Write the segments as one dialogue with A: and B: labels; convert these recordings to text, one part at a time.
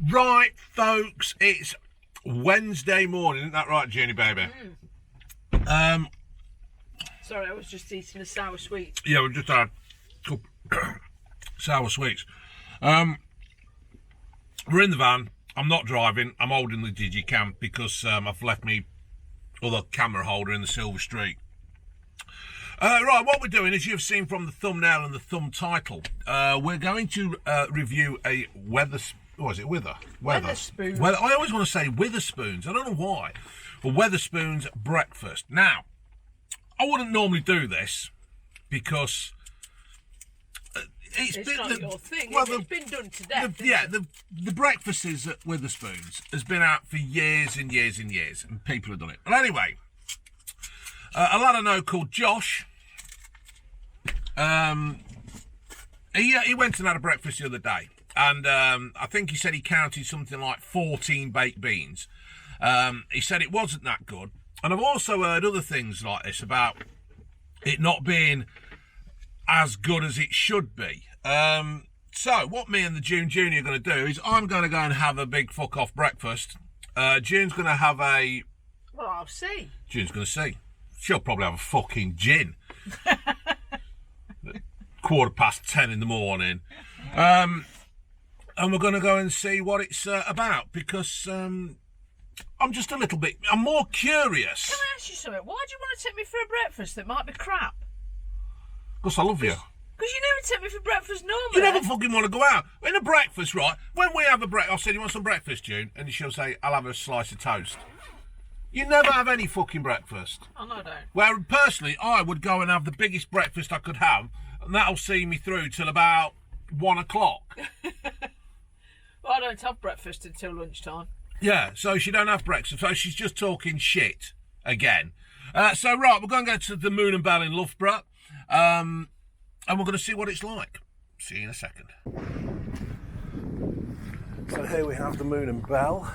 A: Right, folks, it's Wednesday morning, isn't that right, Junie, baby?
B: Sorry, I was just eating a sour sweet.
A: Yeah, we've just had a couple sour sweets. We're in the van. I'm not driving. I'm holding the digicam because I've left me other camera holder in the silver streak. Right, what we're doing, as you've seen from the thumbnail and the thumb title, we're going to review a Wetherspoons. I always want to say Wetherspoons. I don't know why. A Wetherspoons breakfast. Now, I wouldn't normally do this because
B: it's not your thing.
A: Well,
B: it's been done to death.
A: The breakfasts at Wetherspoons has been out for years and years and years, and people have done it. But anyway, a lad I know called Josh. He went and had a breakfast the other day, and I think he said he counted something like 14 baked beans. He said it wasn't that good, and I've also heard other things like this about it not being as good as it should be. So what me and the June Junior are going to do is I'm going to go and have a big fuck off breakfast. June's going to have a...
B: Well, I'll see.
A: June's going to see. She'll probably have a fucking gin. 10:15 in the morning. And we're going to go and see what it's about because I'm just a little bit... I'm more curious.
B: Can I ask you something? Why do you want to take me for a breakfast that might be crap?
A: Because I love you.
B: Because you never take me for breakfast normally.
A: You never fucking want to go out. In a breakfast, right? When we have a breakfast, I'll say, you want some breakfast, June? And she'll say, I'll have a slice of toast. You never have any fucking breakfast.
B: Oh, no, I don't.
A: Where, personally, I would go and have the biggest breakfast I could have, and that'll see me through till about 1 o'clock.
B: Well, I don't have breakfast until lunchtime.
A: Yeah, so she don't have breakfast, so she's just talking shit again. So, right, we're going to go to the Moon and Bell in Loughborough, and we're going to see what it's like. See you in a second. So here we have the Moon and Bell.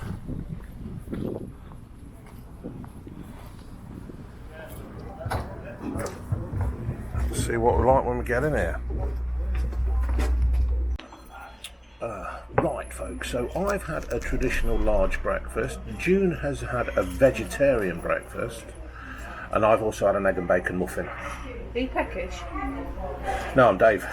A: See what we're like when we get in here. Right, folks, so I've had a traditional large breakfast. June has had a vegetarian breakfast, and I've also had an egg and bacon muffin.
B: Are you peckish?
A: No, I'm Dave.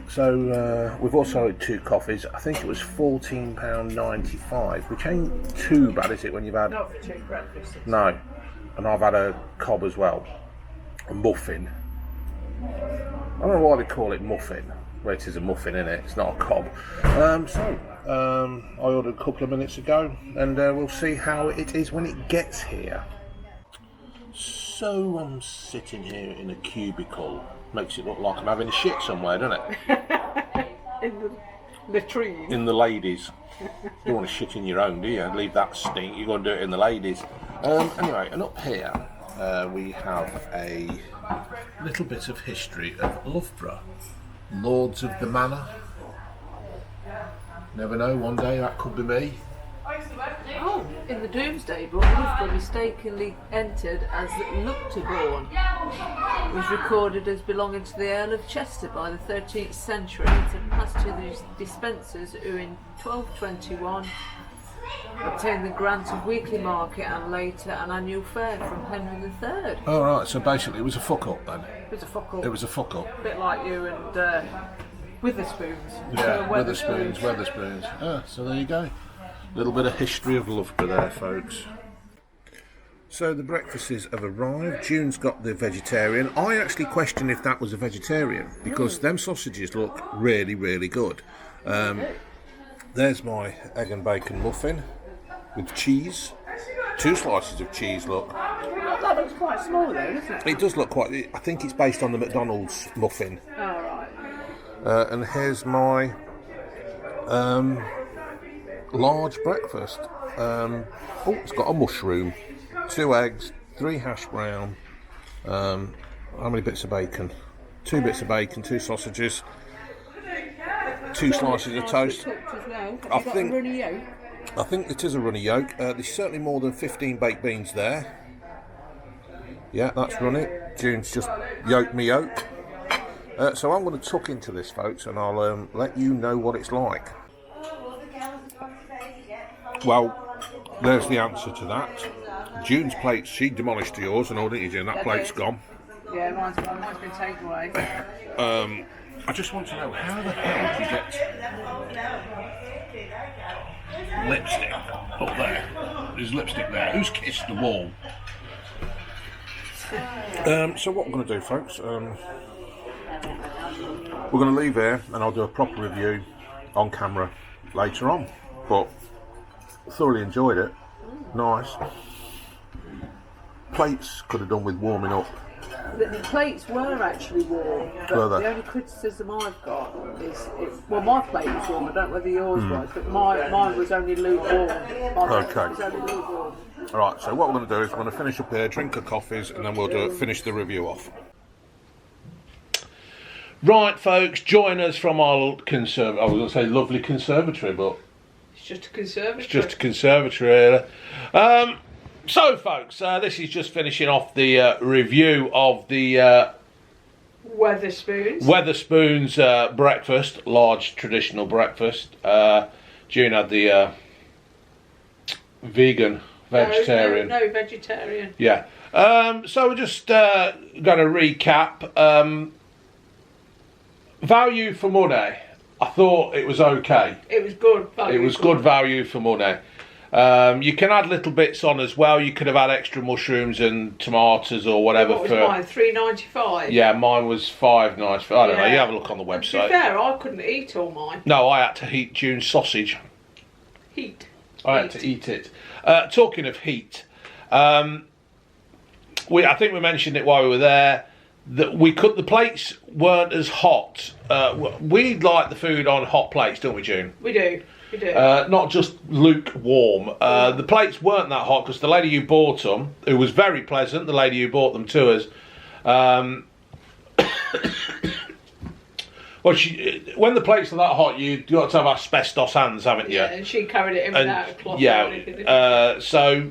A: So we've also had 2 coffees. I think it was £14.95, which ain't too bad, is it, when you've had...
B: Not for 2 breakfasts.
A: No. And I've had a cob as well. A muffin. I don't know why they call it muffin. Well, it is a muffin, isn't it? It's not a cob. I ordered a couple of minutes ago, and we'll see how it is when it gets here. So I'm sitting here in a cubicle. Makes it look like I'm having a shit somewhere, doesn't it?
B: In the latrine.
A: In the ladies. You don't want to shit in your own, do you? Leave that stink. You're going to do it in the ladies. Anyway, and up here we have a little bit of history of Loughborough. Lords of the Manor. Never know, one day that could be me.
B: Oh, in the Doomsday Book, Loughborough mistakenly entered as Loughborough. It was recorded as belonging to the Earl of Chester by the 13th century. It passed to the Despensers who in 1221 obtained the grant of weekly market and later an annual fair from Henry III.
A: Oh right, so basically it was a fuck up then.
B: It was a fuck up.
A: It was a fuck up.
B: A bit like you and Wetherspoons.
A: Yeah, Wetherspoons. So there you go. Little bit of history of Loughborough there, folks. So the breakfasts have arrived. June's got the vegetarian. I actually question if that was a vegetarian because them sausages look really, really good. There's my egg and bacon muffin with cheese. 2 slices of cheese, look.
B: That looks quite small though, doesn't it?
A: It does look quite... I think it's based on the McDonald's muffin.
B: Oh, right.
A: And here's my large breakfast. It's got a mushroom, 2 eggs, 3 hash brown. How many bits of bacon? 2 bits of bacon, 2 sausages, 2 slices of toast. I think it is a runny yolk. There's certainly more than 15 baked beans there. Yeah, that's runny. June's just yolked me yolk. So I'm going to tuck into this, folks, and I'll let you know what it's like. Well, there's the answer to that. June's plates, she demolished yours and all, didn't you, June? That plate's gone.
B: Yeah, mine's been taken away.
A: I just want to know, how the hell did you get lipstick up there? There's lipstick there. Who's kissed the wall? So what we're going to do, folks, we're going to leave here and I'll do a proper review on camera later on. But thoroughly enjoyed it. Nice. Plates could have done with warming up.
B: The plates were actually warm, but the only criticism I've got is, my plate was warm. I don't know whether yours was, but mine was only lukewarm.
A: Okay. Alright, so what we're going to do is we're going to finish up here, drink our coffees, and then we'll finish the review off. Right, folks, join us from our I was going to say lovely conservatory, but
B: it's just a conservatory.
A: It's just a conservatory, really. So, folks, this is just finishing off the review of the
B: Wetherspoons.
A: Wetherspoons breakfast, large traditional breakfast. June had the vegetarian.
B: No, vegetarian.
A: Yeah. So we're just going to recap. Value for money. I thought it was okay.
B: It was good value.
A: It was good value for money. You can add little bits on as well. You could have had extra mushrooms and tomatoes or whatever.
B: What was mine? $3.95.
A: Yeah, mine was $5.95. I don't know. You have a look on the website.
B: To be fair, I couldn't eat all mine.
A: No, I had to heat June's sausage. I had to eat it. Talking of heat, I think we mentioned it while we were there. That the plates weren't as hot. We like the food on hot plates, don't we, June?
B: We do.
A: Not just lukewarm. The plates weren't that hot because the lady who bought them, who was very pleasant, the lady who bought them to us, well, when the plates are that hot, you've got to have asbestos hands, haven't you?
B: Yeah, and she carried it in without a cloth.
A: Yeah, so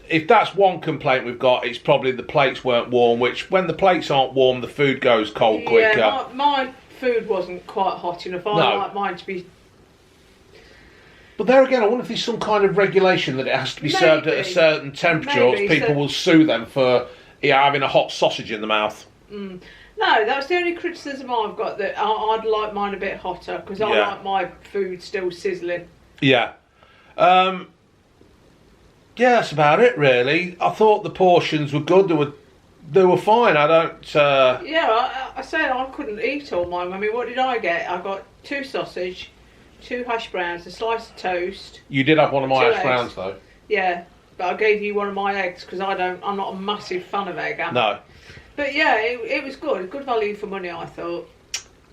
A: if that's one complaint we've got, it's probably the plates weren't warm, which when the plates aren't warm, the food goes cold quicker.
B: Yeah, my food wasn't quite hot enough. I like mine to be...
A: But there again, I wonder if there's some kind of regulation that it has to be served at a certain temperature, or people will sue them for having a hot sausage in the mouth.
B: No, that's the only criticism I've got, that I'd like mine a bit hotter, because I like my food still sizzling. Yeah.
A: Yeah, that's about it, really. I thought the portions were good. They were fine. I don't...
B: Yeah, I said I couldn't eat all mine. I mean, what did I get? I got 2 sausage, 2 hash browns, a slice of toast.
A: You did have one of my hash browns, though.
B: Yeah, but I gave you one of my eggs because I'm not a massive fan of egg.
A: No.
B: But yeah, it was good. Good value for money, I thought.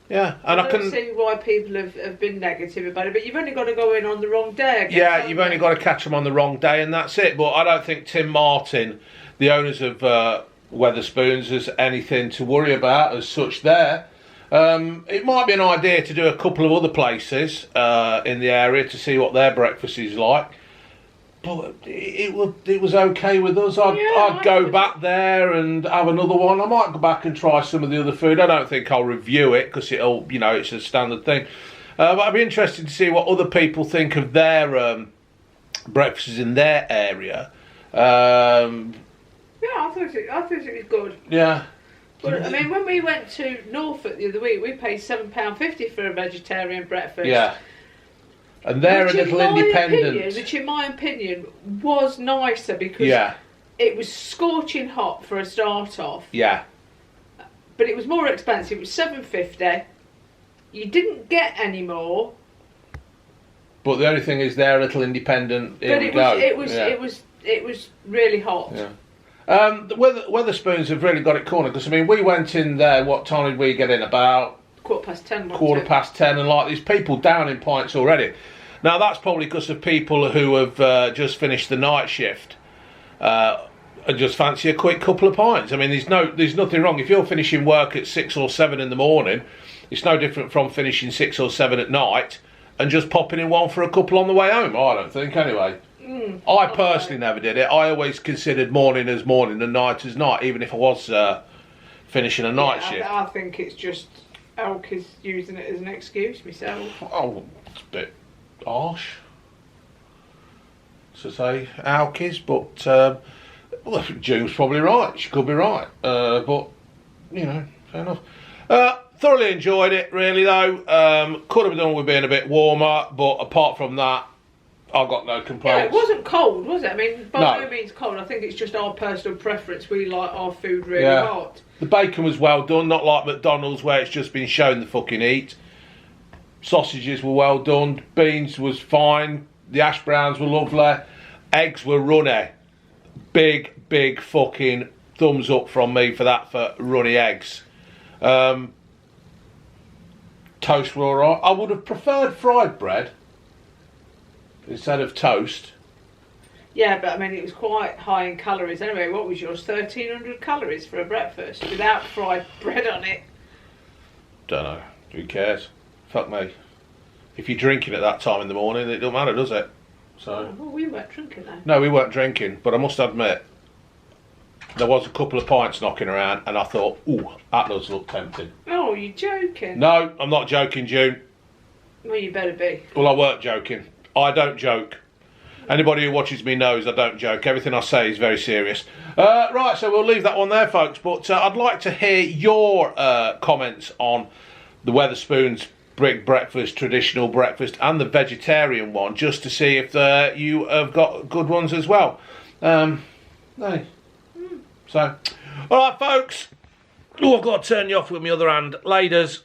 A: Yeah, and I
B: can see why people have been negative about it, but you've only got to go in on the wrong day.
A: Yeah, you've only got to catch them on the wrong day, and that's it. But I don't think Tim Martin, the owners of Wetherspoons, has anything to worry about as such there. It might be an idea to do a couple of other places in the area to see what their breakfast is like. But it was okay with us. I'd go back there and have another one. I might go back and try some of the other food. I don't think I'll review it because it's a standard thing. But I'd be interested to see what other people think of their breakfasts in their area.
B: Yeah, I thought it was good.
A: Yeah.
B: But I mean, when we went to Norfolk the other week, we paid £7.50 for a vegetarian breakfast.
A: Yeah. And they're a little independent.
B: Which in my opinion was nicer because it was scorching hot for a start off.
A: Yeah.
B: But it was more expensive. It was $7.50. You didn't get any more.
A: But the only thing is they're a little independent.
B: It was really hot.
A: Yeah. The Wetherspoons have really got it cornered because I mean we went in there. What time did we get in? About
B: 10:15.
A: 10:15, and like there's people down in pints already. Now that's probably because of people who have just finished the night shift and just fancy a quick couple of pints. I mean, there's nothing wrong if you're finishing work at 6 or 7 in the morning. It's no different from finishing 6 or 7 at night and just popping in one for a couple on the way home. I don't think anyway. I personally never did it. I always considered morning as morning and night as night, even if I was finishing a night shift.
B: I think it's just Elk is using it as an excuse myself.
A: Oh, it's a bit harsh. to say Alkies, but well, June's probably right. She could be right, but you know, fair enough. Thoroughly enjoyed it, really though. Could have done with being a bit warmer, but apart from that, I've got no complaints.
B: Yeah, it wasn't cold, was it? I mean, by no means cold. I think it's just our personal preference. We like our food really hot.
A: The bacon was well done, not like McDonald's where it's just been shown the fucking heat. Sausages were well done. Beans was fine. The hash browns were lovely. Eggs were runny. Big fucking thumbs up from me for that, for runny eggs. Toast were alright. I would have preferred fried bread instead of toast.
B: Yeah, but I mean, it was quite high in calories anyway. What was yours? 1,300 calories for a breakfast without fried bread on it.
A: Don't know. Who cares? Fuck me. If you're drinking at that time in the morning, it don't matter, does it? So.
B: Well, we weren't drinking though.
A: No, we weren't drinking, but I must admit, there was a couple of pints knocking around, and I thought, ooh, that does look tempting.
B: Oh, you're joking?
A: No, I'm not joking, June.
B: Well, you better be.
A: Well, I weren't joking. I don't joke. Anybody who watches me knows I don't joke. Everything I say is very serious. Right, so we'll leave that one there, folks. But I'd like to hear your comments on the Wetherspoons brick breakfast, traditional breakfast, and the vegetarian one, just to see if you have got good ones as well. Hey. So, all right, folks. Oh, I've got to turn you off with my other hand. Ladies.